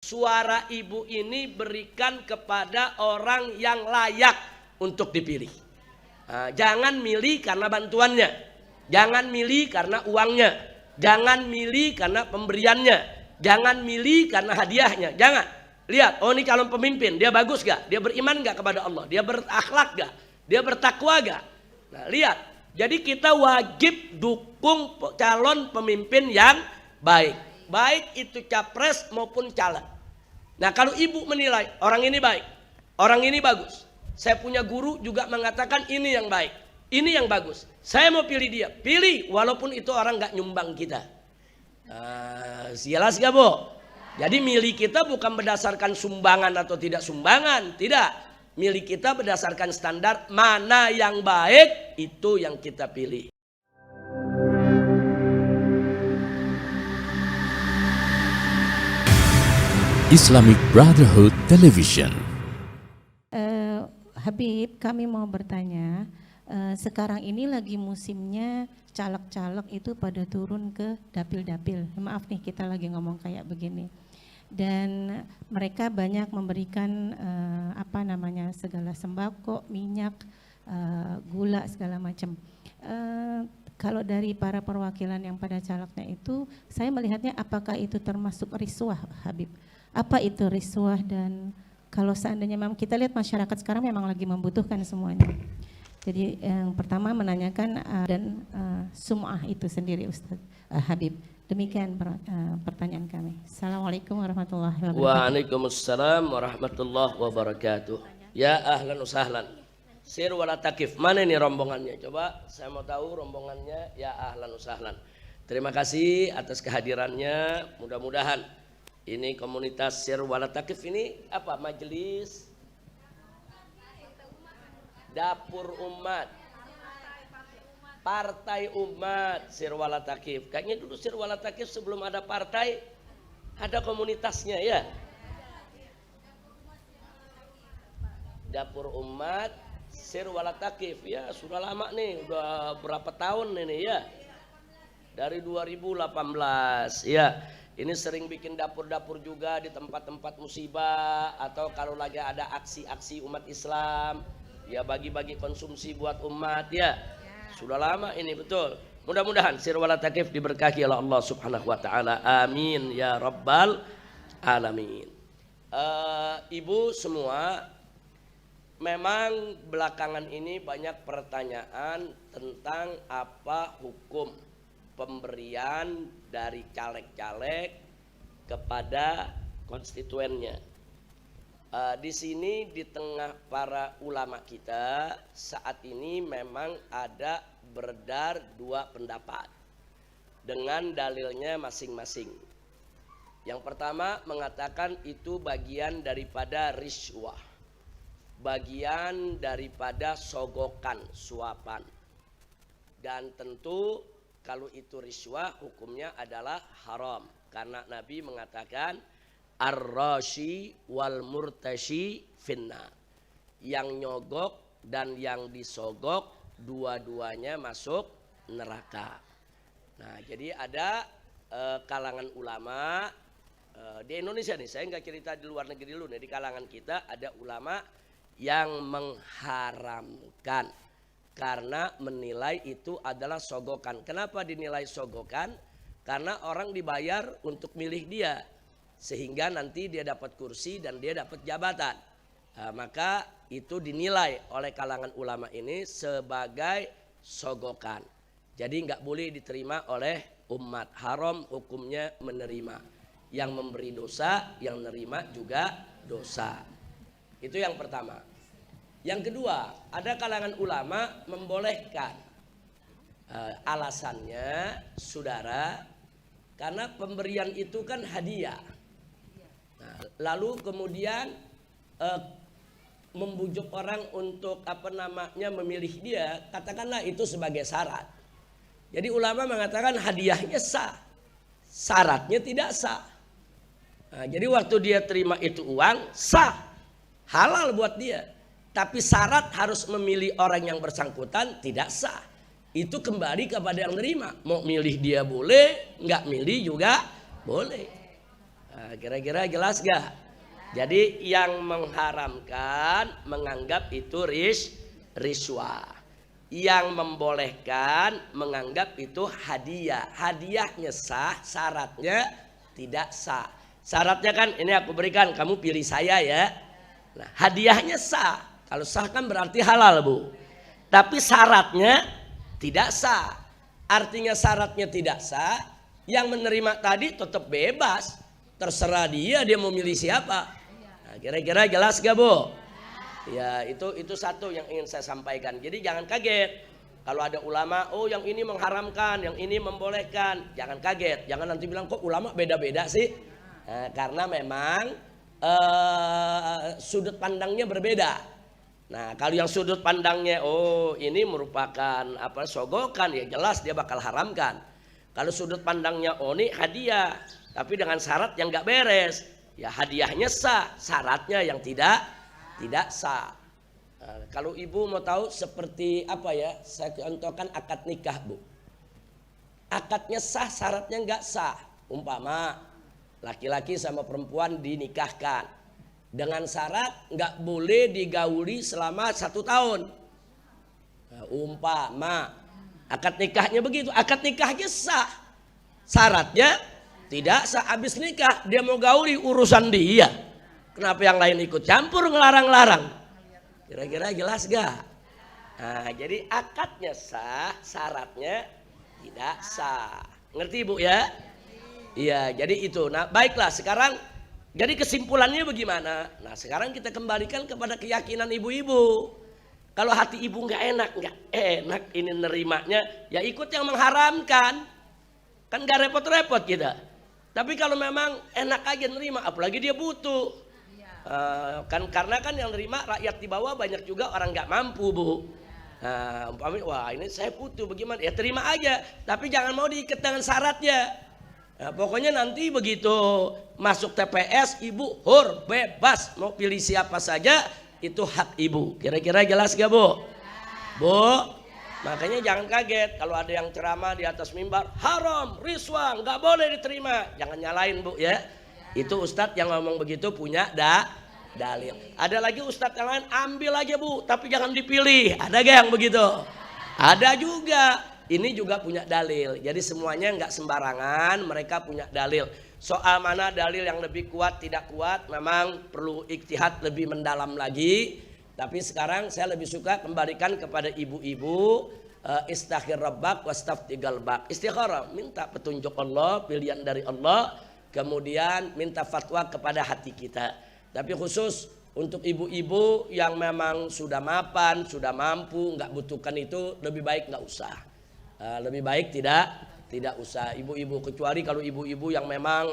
suara ibu ini berikan kepada orang yang layak untuk dipilih. Jangan milih karena bantuannya, jangan milih karena uangnya, jangan milih karena pemberiannya, jangan milih karena hadiahnya. Jangan lihat, oh ini calon pemimpin, dia bagus gak? Dia beriman gak kepada Allah? Dia berakhlak gak? Dia bertakwa gak? Nah lihat, jadi kita wajib dukung calon pemimpin yang baik, baik itu capres maupun caleg. Nah kalau ibu menilai orang ini baik, orang ini bagus, saya punya guru juga mengatakan ini yang baik, ini yang bagus, saya mau pilih dia, pilih walaupun itu orang gak nyumbang kita. Jelas gak Bu? Jadi milih kita bukan berdasarkan sumbangan atau tidak sumbangan, tidak. Milih kita berdasarkan standar mana yang baik, itu yang kita pilih. Islamic Brotherhood Television. Habib, kami mau bertanya, sekarang ini lagi musimnya caleg-caleg itu pada turun ke dapil-dapil. Maaf nih kita lagi ngomong kayak begini. Dan mereka banyak memberikan segala sembako, minyak, gula segala macam. Kalau dari para perwakilan yang pada calegnya itu, saya melihatnya apakah itu termasuk riswah, Habib? Apa itu riswah, dan kalau seandainya memang kita lihat masyarakat sekarang memang lagi membutuhkan semuanya. Jadi yang pertama menanyakan dan sum'ah itu sendiri Ustaz Habib. Demikian pertanyaan kami. Assalamualaikum warahmatullahi wabarakatuh. Waalaikumsalam warahmatullahi wabarakatuh. Ya ahlan usahlan. Sir wala takif. Mana ini rombongannya? Coba saya mau tahu rombongannya. Ya ahlan usahlan. Terima kasih atas kehadirannya. Mudah-mudahan ini komunitas Sir wala takif ini apa? Majelis Dapur Umat, Partai Umat Sir wala takif. Kayaknya dulu Sir wala takif sebelum ada partai ada komunitasnya ya. Dapur Umat Sir wala takif ya, sudah lama nih, udah berapa tahun ini ya. Dari 2018 ya. Ini sering bikin dapur-dapur juga di tempat-tempat musibah atau kalau lagi ada aksi-aksi umat Islam, ya bagi-bagi konsumsi buat umat ya. Sudah lama ini betul. Mudah-mudahan Sir wala takif diberkahi oleh Allah Subhanahu wa taala. Amin ya rabbal alamin. Ibu semua, memang belakangan ini banyak pertanyaan tentang apa hukum pemberian dari caleg-caleg kepada konstituennya. Di sini di tengah para ulama kita saat ini memang ada beredar dua pendapat dengan dalilnya masing-masing. Yang pertama mengatakan itu bagian daripada riswah, bagian daripada sogokan, suapan, dan tentu kalau itu riswah hukumnya adalah haram karena Nabi mengatakan ar-rashi wal murtashi finna. Yang nyogok dan yang disogok dua-duanya masuk neraka. Nah, jadi ada kalangan ulama di Indonesia nih, saya nggak cerita di luar negeri dulu nih, di kalangan kita ada ulama yang mengharamkan karena menilai itu adalah sogokan. Kenapa dinilai sogokan? Karena orang dibayar untuk milih dia, sehingga nanti dia dapat kursi dan dia dapat jabatan. Maka itu dinilai oleh kalangan ulama ini sebagai sogokan. Jadi nggak boleh diterima oleh umat. Haram hukumnya menerima. Yang memberi dosa, yang nerima juga dosa. Itu yang pertama. Yang kedua, ada kalangan ulama membolehkan. Alasannya, saudara, karena pemberian itu kan hadiah. Nah, lalu kemudian membujuk orang untuk memilih dia, katakanlah itu sebagai syarat. Jadi ulama mengatakan hadiahnya sah, syaratnya tidak sah. Nah, jadi waktu dia terima itu uang sah, halal buat dia. Tapi syarat harus memilih orang yang bersangkutan tidak sah. Itu kembali kepada yang nerima. Mau milih dia boleh, nggak milih juga boleh. Kira-kira jelas gak? Jadi yang mengharamkan menganggap itu riswah. Yang membolehkan menganggap itu hadiah. Hadiahnya sah, syaratnya tidak sah. Syaratnya kan ini aku berikan, kamu pilih saya ya. Nah, hadiahnya sah. Kalau sah kan berarti halal, Bu. Tapi syaratnya tidak sah. Artinya syaratnya tidak sah, yang menerima tadi tetap bebas. Terserah dia mau milih siapa. Nah, kira-kira jelas gak, Bu? Ya, itu satu yang ingin saya sampaikan. Jadi jangan kaget kalau ada ulama, oh yang ini mengharamkan, yang ini membolehkan. Jangan kaget, jangan nanti bilang kok ulama beda-beda sih. Nah, karena memang sudut pandangnya berbeda. Nah, kalau yang sudut pandangnya oh ini merupakan sogokan, ya jelas dia bakal haramkan. Kalau sudut pandangnya oh ini hadiah, tapi dengan syarat yang gak beres, ya hadiahnya sah, syaratnya yang tidak sah. Nah, kalau ibu mau tahu seperti apa ya, saya contohkan akad nikah, Bu. Akadnya sah, syaratnya nggak sah. Umpama laki-laki sama perempuan dinikahkan dengan syarat nggak boleh digauli selama 1 tahun. Nah, umpama akad nikahnya begitu, akad nikahnya sah, syaratnya tidak sah. Habis nikah dia mau gauli urusan dia. Kenapa yang lain ikut campur ngelarang-larang? Kira-kira jelas gak? Nah, jadi akadnya sah, syaratnya tidak sah. Ngerti Bu ya? Iya, jadi itu. Nah, baiklah sekarang jadi kesimpulannya bagaimana? Nah, sekarang kita kembalikan kepada keyakinan ibu-ibu. Kalau hati ibu nggak enak ini nerimanya, ya ikut yang mengharamkan. Kan nggak repot-repot kita. Tapi kalau memang enak aja nerima, apalagi dia butuh. Kan karena kan yang nerima rakyat di bawah banyak juga orang nggak mampu, Bu. Wah ini saya butuh, bagaimana? Ya terima aja, tapi jangan mau diikat dengan syaratnya. Pokoknya nanti begitu masuk TPS, ibu bebas mau pilih siapa saja, itu hak ibu. Kira-kira jelas gak, Bu? Bu, makanya jangan kaget kalau ada yang ceramah di atas mimbar haram, riswah, nggak boleh diterima. Jangan nyalain, Bu ya. Itu ustadz yang ngomong begitu punya dalil. Ada lagi ustadz yang lain, ambil aja Bu, tapi jangan dipilih. Ada gak yang begitu? Ada juga. Ini juga punya dalil. Jadi semuanya nggak sembarangan, mereka punya dalil. Soal mana dalil yang lebih kuat tidak kuat, memang perlu ijtihad lebih mendalam lagi. Tapi sekarang saya lebih suka kembalikan kepada ibu-ibu, istaghfir rabbak wastafti galbak. Istikharah, minta petunjuk Allah, pilihan dari Allah. Kemudian minta fatwa kepada hati kita. Tapi khusus untuk ibu-ibu yang memang sudah mapan, sudah mampu, nggak butuhkan itu, lebih baik nggak usah. Lebih baik tidak usah ibu-ibu, kecuali kalau ibu-ibu yang memang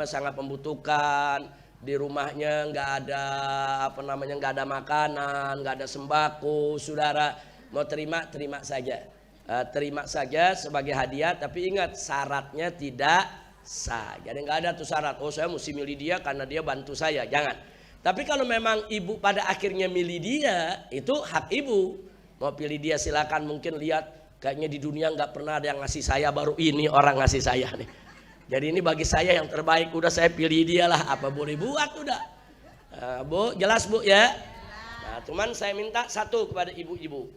sangat membutuhkan, di rumahnya nggak ada nggak ada makanan, nggak ada sembako, saudara mau terima saja, terima saja sebagai hadiah, tapi ingat syaratnya tidak sah. Jadi nggak ada tuh syarat, oh saya mesti milih dia karena dia bantu saya, jangan. Tapi kalau memang ibu pada akhirnya milih dia, itu hak ibu. Mau pilih dia silakan, mungkin lihat kayaknya di dunia nggak pernah ada yang ngasih saya, baru ini orang ngasih saya nih. Jadi ini bagi saya yang terbaik, udah saya pilih dia lah, apa boleh buat udah. Bu, jelas Bu ya? Nah, cuman saya minta satu kepada ibu-ibu.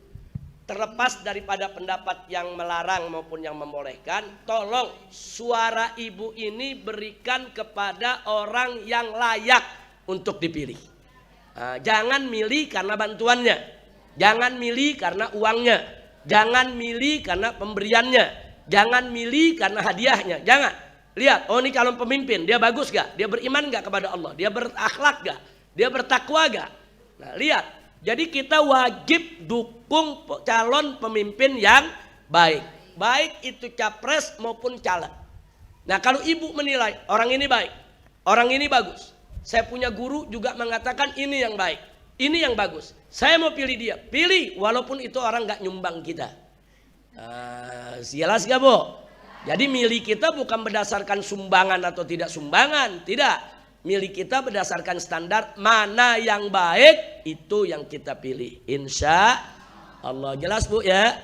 Terlepas daripada pendapat yang melarang maupun yang membolehkan, tolong suara ibu ini berikan kepada orang yang layak untuk dipilih. Jangan milih karena bantuannya, jangan milih karena uangnya, jangan milih karena pemberiannya, jangan milih karena hadiahnya, jangan. Lihat, oh ini calon pemimpin, dia bagus gak? Dia beriman gak kepada Allah? Dia berakhlak gak? Dia bertakwa gak? Nah lihat, jadi kita wajib dukung calon pemimpin yang baik. Baik itu capres maupun caleg. Nah kalau ibu menilai orang ini baik, orang ini bagus. Saya punya guru juga mengatakan ini yang baik, ini yang bagus. Saya mau pilih dia, pilih walaupun itu orang gak nyumbang kita. Jelas gak Bu? Jadi milih kita bukan berdasarkan sumbangan atau tidak sumbangan, tidak. Milih kita berdasarkan standar mana yang baik, itu yang kita pilih. Insya Allah, jelas Bu ya.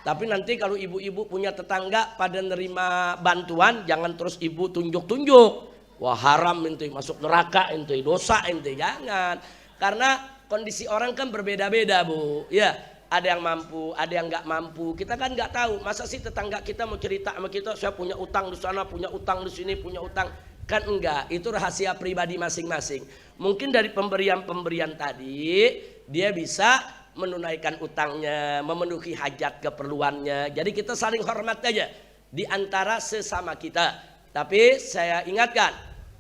Tapi nanti kalau ibu-ibu punya tetangga pada nerima bantuan, jangan terus ibu tunjuk-tunjuk. Wah haram ente, masuk neraka ente, dosa ente, jangan. Karena kondisi orang kan berbeda-beda Bu, ya. Ada yang mampu, ada yang nggak mampu. Kita kan nggak tahu. Masa sih tetangga kita mau cerita sama kita, saya punya utang di sana, punya utang di sini, punya utang. Kan enggak, itu rahasia pribadi masing-masing. Mungkin dari pemberian-pemberian tadi, dia bisa menunaikan utangnya, memenuhi hajat keperluannya. Jadi kita saling hormat aja di antara sesama kita. Tapi saya ingatkan,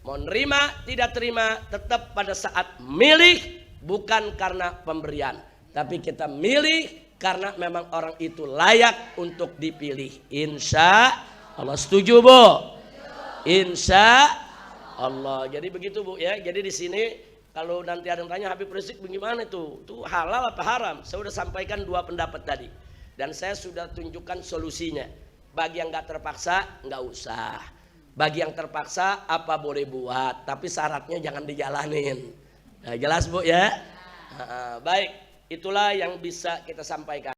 mau nerima tidak terima tetap pada saat milih, bukan karena pemberian, tapi kita milih karena memang orang itu layak untuk dipilih. Insya Allah, setuju Bu? Insya Allah. Jadi begitu Bu ya. Jadi di sini kalau nanti ada yang tanya Habib Rizik bagaimana itu halal apa haram? Saya sudah sampaikan 2 pendapat tadi dan saya sudah tunjukkan solusinya. Bagi yang nggak terpaksa nggak usah. Bagi yang terpaksa apa boleh buat, tapi syaratnya jangan dijalanin. Nah, jelas Bu ya? Baik, itulah yang bisa kita sampaikan.